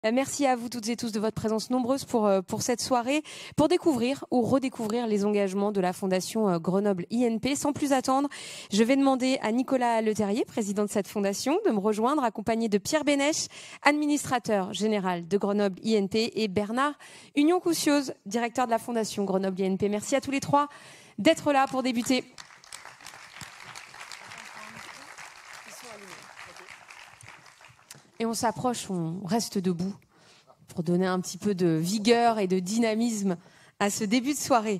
Merci à vous toutes et tous de votre présence nombreuse pour cette soirée, pour découvrir ou redécouvrir les engagements de la Fondation Grenoble INP. Sans plus attendre, je vais demander à Nicolas Leterrier, président de cette fondation, de me rejoindre, accompagné de Pierre Bénèche, administrateur général de Grenoble INP, et Bernard Union-Coussiose, directeur de la Fondation Grenoble INP. Merci à tous les trois d'être là pour débuter. Et on s'approche, on reste debout pour donner un petit peu de vigueur et de dynamisme à ce début de soirée.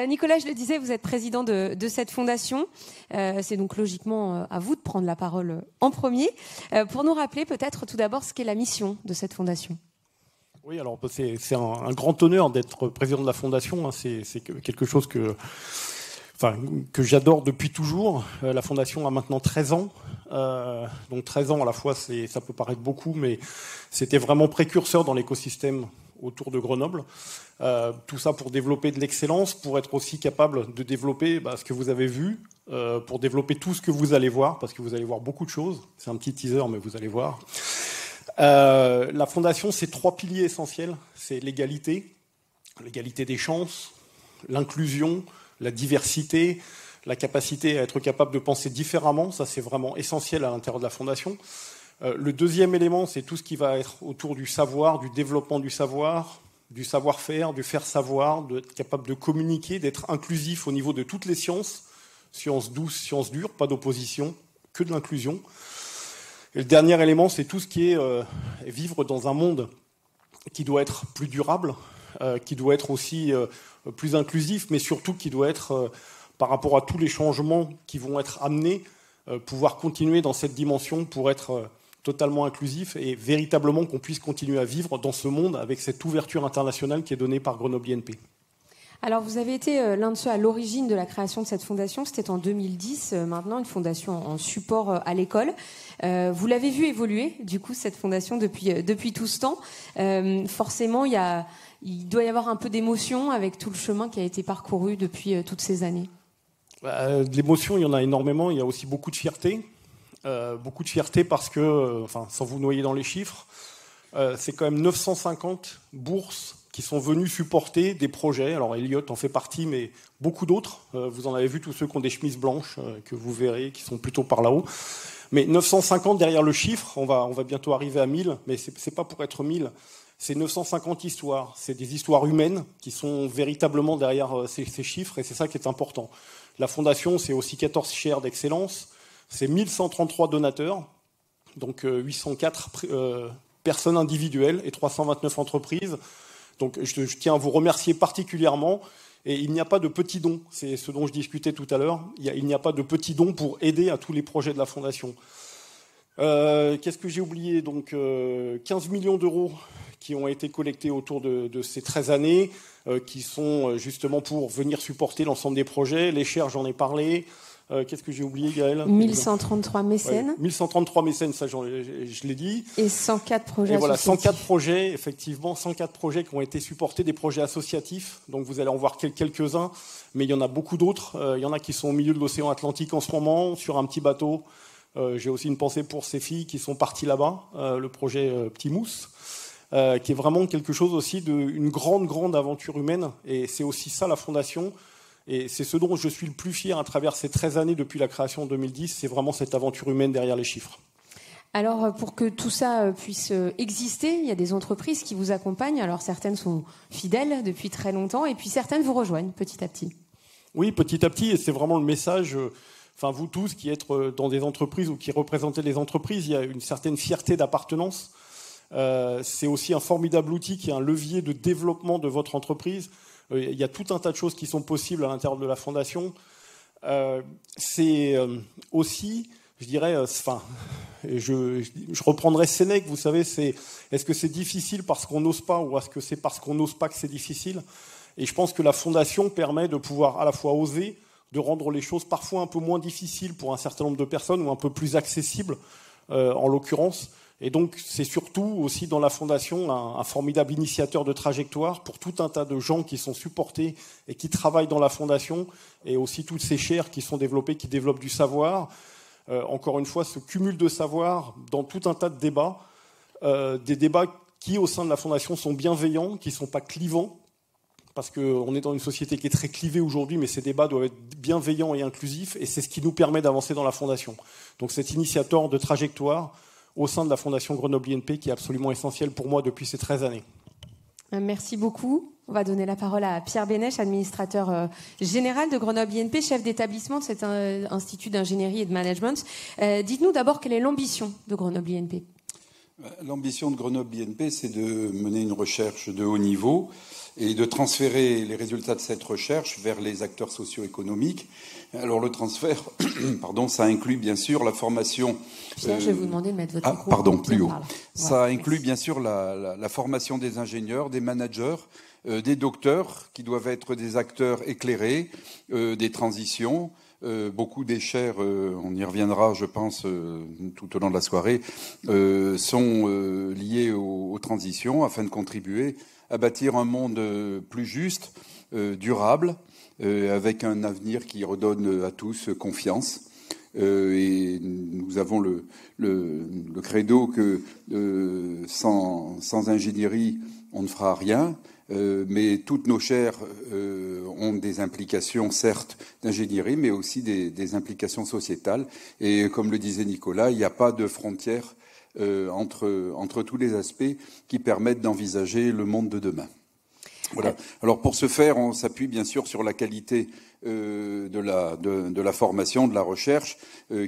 Nicolas, je le disais, vous êtes président de cette fondation. C'est donc logiquement à vous de prendre la parole en premier. Pour nous rappeler peut-être tout d'abord ce qu'est la mission de cette fondation. Oui, alors c'est un grand honneur d'être président de la fondation. C'est quelque chose que j'adore depuis toujours. La fondation a maintenant 13 ans. Donc 13 ans à la fois, ça peut paraître beaucoup, mais c'était vraiment précurseur dans l'écosystème autour de Grenoble. Tout ça pour développer de l'excellence, pour être aussi capable de développer ce que vous avez vu, pour développer tout ce que vous allez voir, parce que vous allez voir beaucoup de choses. C'est un petit teaser, mais vous allez voir. La fondation, c'est 3 piliers essentiels. C'est l'égalité des chances, l'inclusion, la diversité, la capacité à être capable de penser différemment. Ça, c'est vraiment essentiel à l'intérieur de la fondation. Le deuxième élément, c'est tout ce qui va être autour du savoir, du développement du savoir-faire, du faire savoir, d'être capable de communiquer, d'être inclusif au niveau de toutes les sciences, sciences douces, sciences dures, pas d'opposition, que de l'inclusion. Et le dernier élément, c'est tout ce qui est vivre dans un monde qui doit être plus durable, qui doit être aussi plus inclusif, mais surtout qui doit être, par rapport à tous les changements qui vont être amenés, pouvoir continuer dans cette dimension pour être totalement inclusif et véritablement qu'on puisse continuer à vivre dans ce monde avec cette ouverture internationale qui est donnée par Grenoble INP. Alors, vous avez été l'un de ceux à l'origine de la création de cette fondation. C'était en 2010, maintenant, une fondation en support à l'école. Vous l'avez vu évoluer, du coup, cette fondation depuis tout ce temps. Forcément, il doit y avoir un peu d'émotion avec tout le chemin qui a été parcouru depuis toutes ces années. De l'émotion, il y en a énormément. Il y a aussi beaucoup de fierté. Beaucoup de fierté parce que, sans vous noyer dans les chiffres, c'est quand même 950 bourses qui sont venus supporter des projets. Alors Elliott en fait partie, mais beaucoup d'autres. Vous en avez vu tous ceux qui ont des chemises blanches, que vous verrez, qui sont plutôt par là-haut. Mais 950 derrière le chiffre, on va bientôt arriver à 1000, mais c'est pas pour être 1000. C'est 950 histoires. C'est des histoires humaines qui sont véritablement derrière ces chiffres, et c'est ça qui est important. La fondation, c'est aussi 14 chaires d'excellence, c'est 1133 donateurs, donc 804 personnes individuelles et 329 entreprises. Donc je tiens à vous remercier particulièrement. Et il n'y a pas de petits dons, c'est ce dont je discutais tout à l'heure. Il n'y a pas de petits dons pour aider à tous les projets de la Fondation. Qu'est-ce que j'ai oublié ? Donc 15 millions d'euros qui ont été collectés autour de ces 13 années, qui sont justement pour venir supporter l'ensemble des projets. Les chaires, j'en ai parlé. Qu'est-ce que j'ai oublié, Gaëlle ? 1133 mécènes. Ouais, 1133 mécènes, ça je l'ai dit. Et 104 projets. Et voilà, 104 projets, effectivement, 104 projets qui ont été supportés, des projets associatifs. Donc vous allez en voir quelques-uns, mais il y en a beaucoup d'autres. Il y en a qui sont au milieu de l'océan Atlantique en ce moment, sur un petit bateau. J'ai aussi une pensée pour ces filles qui sont parties là-bas, le projet Petit Mousse, qui est vraiment quelque chose aussi d'une grande aventure humaine. Et c'est aussi ça la Fondation. Et c'est ce dont je suis le plus fier à travers ces 13 années depuis la création en 2010, c'est vraiment cette aventure humaine derrière les chiffres. Alors, pour que tout ça puisse exister, il y a des entreprises qui vous accompagnent. Alors, certaines sont fidèles depuis très longtemps, et puis certaines vous rejoignent petit à petit. Oui, petit à petit, et c'est vraiment le message. Vous tous qui êtes dans des entreprises ou qui représentez des entreprises, il y a une certaine fierté d'appartenance. C'est aussi un formidable outil qui est un levier de développement de votre entreprise. Il y a tout un tas de choses qui sont possibles à l'intérieur de la Fondation. C'est aussi, je dirais, je reprendrai Sénèque, vous savez, est-ce que c'est difficile parce qu'on n'ose pas ou est-ce que c'est parce qu'on n'ose pas que c'est difficile ? Et je pense que la Fondation permet de pouvoir à la fois oser, de rendre les choses parfois un peu moins difficiles pour un certain nombre de personnes ou un peu plus accessibles, en l'occurrence. Et donc, c'est surtout aussi dans la Fondation un formidable initiateur de trajectoire pour tout un tas de gens qui sont supportés et qui travaillent dans la Fondation, et aussi toutes ces chaires qui sont développées, qui développent du savoir. Encore une fois, ce cumul de savoir dans tout un tas de débats, des débats qui au sein de la Fondation sont bienveillants, qui ne sont pas clivants, parce qu'on est dans une société qui est très clivée aujourd'hui, mais ces débats doivent être bienveillants et inclusifs, et c'est ce qui nous permet d'avancer dans la Fondation. Donc cet initiateur de trajectoire au sein de la Fondation Grenoble INP qui est absolument essentiel pour moi depuis ces 13 années. Merci beaucoup. On va donner la parole à Pierre Bénèche, administrateur général de Grenoble INP, chef d'établissement de cet institut d'ingénierie et de management. Dites-nous d'abord quelle est l'ambition de Grenoble INP. L'ambition de Grenoble INP, c'est de mener une recherche de haut niveau et de transférer les résultats de cette recherche vers les acteurs socio-économiques. Alors le transfert, pardon, ça inclut bien sûr la formation... Pierre, je vais vous demander de mettre votre micro. Pardon, plus haut. Voilà. Ça inclut bien sûr la formation des ingénieurs, des managers, des docteurs qui doivent être des acteurs éclairés, des transitions. Beaucoup des chaires, on y reviendra, je pense, tout au long de la soirée, sont liées aux transitions afin de contribuer à bâtir un monde plus juste, durable, avec un avenir qui redonne à tous confiance. Et nous avons le credo que sans ingénierie, on ne fera rien. Mais toutes nos chaires ont des implications, certes, d'ingénierie, mais aussi des implications sociétales. Et comme le disait Nicolas, il n'y a pas de frontière entre tous les aspects qui permettent d'envisager le monde de demain. Voilà. Alors pour ce faire, on s'appuie bien sûr sur la qualité de la formation, de la recherche,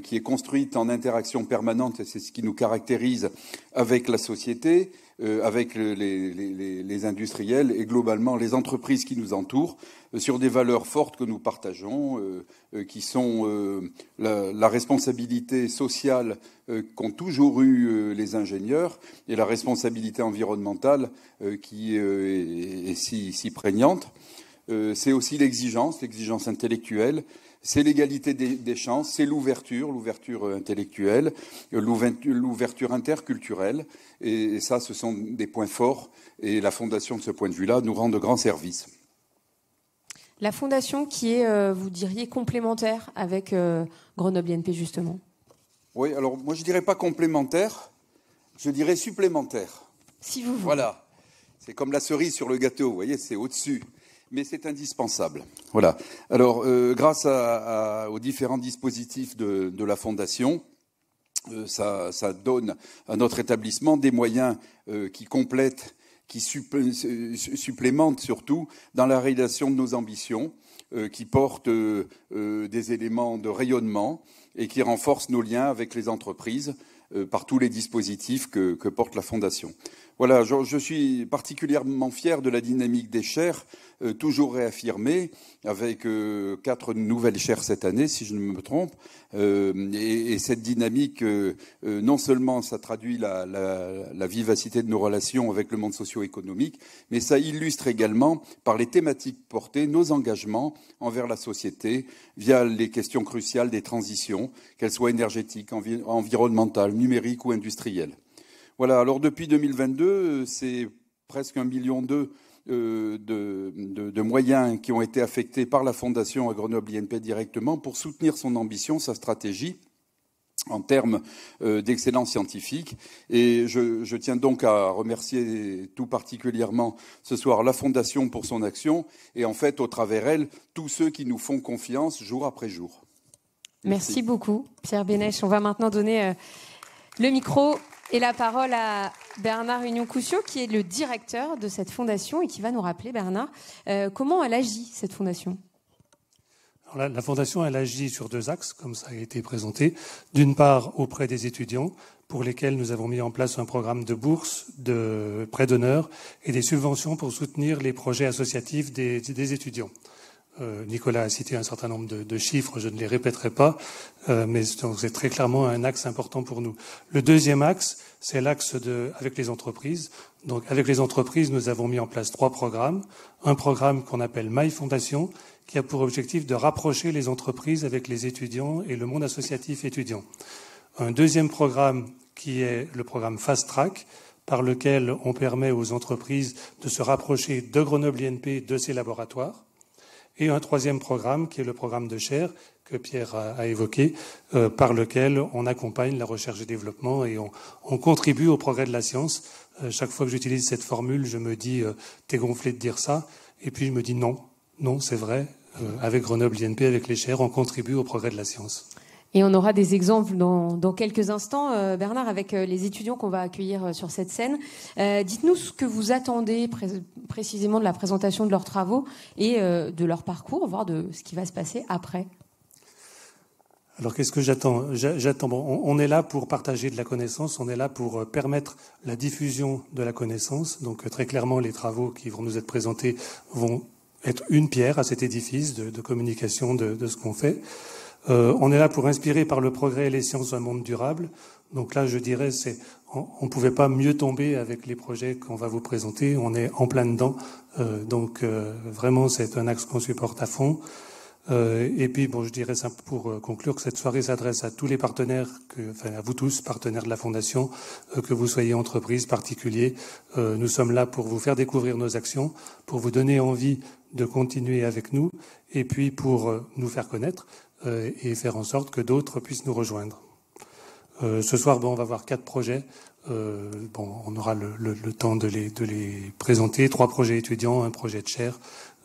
qui est construite en interaction permanente, et c'est ce qui nous caractérise avec la société, avec les industriels et globalement les entreprises qui nous entourent, sur des valeurs fortes que nous partageons, qui sont la responsabilité sociale qu'ont toujours eu les ingénieurs et la responsabilité environnementale qui est si prégnante. C'est aussi l'exigence intellectuelle, c'est l'égalité des chances, c'est l'ouverture intellectuelle, l'ouverture interculturelle. Et ça, ce sont des points forts. Et la Fondation, de ce point de vue-là, nous rend de grands services. La Fondation qui est, vous diriez, complémentaire avec Grenoble INP, justement. Oui, alors moi, je dirais pas complémentaire, je dirais supplémentaire. Si vous voulez. Voilà. C'est comme la cerise sur le gâteau, vous voyez, c'est au-dessus. Mais c'est indispensable. Voilà. Alors, grâce aux différents dispositifs de la Fondation, ça donne à notre établissement des moyens qui complètent, qui supplémentent surtout dans la réalisation de nos ambitions, qui portent des éléments de rayonnement et qui renforcent nos liens avec les entreprises par tous les dispositifs que porte la Fondation. Voilà, je suis particulièrement fier de la dynamique des chaires, toujours réaffirmée, avec 4 nouvelles chaires cette année, si je ne me trompe. Et cette dynamique, non seulement ça traduit la vivacité de nos relations avec le monde socio-économique, mais ça illustre également, par les thématiques portées, nos engagements envers la société, via les questions cruciales des transitions, qu'elles soient énergétiques, environnementales, numériques ou industrielles. Voilà, alors depuis 2022, c'est presque 1,2 million de moyens qui ont été affectés par la Fondation à Grenoble INP directement pour soutenir son ambition, sa stratégie en termes d'excellence scientifique. Et je tiens donc à remercier tout particulièrement ce soir la Fondation pour son action et en fait, au travers elle, tous ceux qui nous font confiance jour après jour. Merci beaucoup, Pierre Bénèche. On va maintenant donner le micro et la parole à Bernard Union-Coussiot, qui est le directeur de cette fondation et qui va nous rappeler, Bernard, comment elle agit, cette fondation. Alors la fondation, elle agit sur 2 axes, comme ça a été présenté. D'une part, auprès des étudiants, pour lesquels nous avons mis en place un programme de bourse, de prêts d'honneur et des subventions pour soutenir les projets associatifs des étudiants. Nicolas a cité un certain nombre de chiffres, je ne les répéterai pas, mais c'est très clairement un axe important pour nous. Le deuxième axe, c'est l'axe avec les entreprises. Donc, avec les entreprises, nous avons mis en place 3 programmes. Un programme qu'on appelle My Fondation, qui a pour objectif de rapprocher les entreprises avec les étudiants et le monde associatif étudiant. Un deuxième programme qui est le programme Fast Track, par lequel on permet aux entreprises de se rapprocher de Grenoble INP, de ses laboratoires. Et un troisième programme, qui est le programme de chaire, que Pierre a évoqué, par lequel on accompagne la recherche et développement et on contribue au progrès de la science. Chaque fois que j'utilise cette formule, je me dis t'es gonflé de dire ça, et puis je me dis non, c'est vrai. Avec Grenoble INP, avec les chaires, on contribue au progrès de la science. Et on aura des exemples dans quelques instants, Bernard, avec les étudiants qu'on va accueillir sur cette scène. Dites-nous ce que vous attendez précisément de la présentation de leurs travaux et de leur parcours, voire de ce qui va se passer après. Alors qu'est-ce que j'attends ? Bon, on est là pour partager de la connaissance, on est là pour permettre la diffusion de la connaissance. Donc très clairement, les travaux qui vont nous être présentés vont être une pierre à cet édifice de communication de ce qu'on fait. On est là pour inspirer par le progrès et les sciences un monde durable. Donc là, je dirais, on pouvait pas mieux tomber avec les projets qu'on va vous présenter. On est en plein dedans. Donc vraiment, c'est un axe qu'on supporte à fond. Et puis, bon, je dirais ça pour conclure que cette soirée s'adresse à tous les partenaires, à vous tous, partenaires de la Fondation, que vous soyez entreprise, particulier. Nous sommes là pour vous faire découvrir nos actions, pour vous donner envie de continuer avec nous, et puis pour nous faire connaître et faire en sorte que d'autres puissent nous rejoindre. Ce soir, bon, on va voir 4 projets. On aura le temps de les présenter. 3 projets étudiants, un projet de chaire.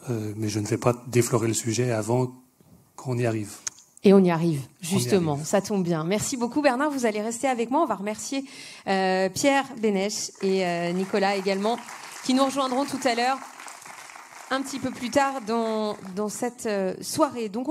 Mais je ne vais pas déflorer le sujet avant qu'on y arrive. Et on y arrive, justement, ça tombe bien. Merci beaucoup Bernard, vous allez rester avec moi. On va remercier Pierre Bénèche et Nicolas également, qui nous rejoindront tout à l'heure, un petit peu plus tard dans cette soirée. Donc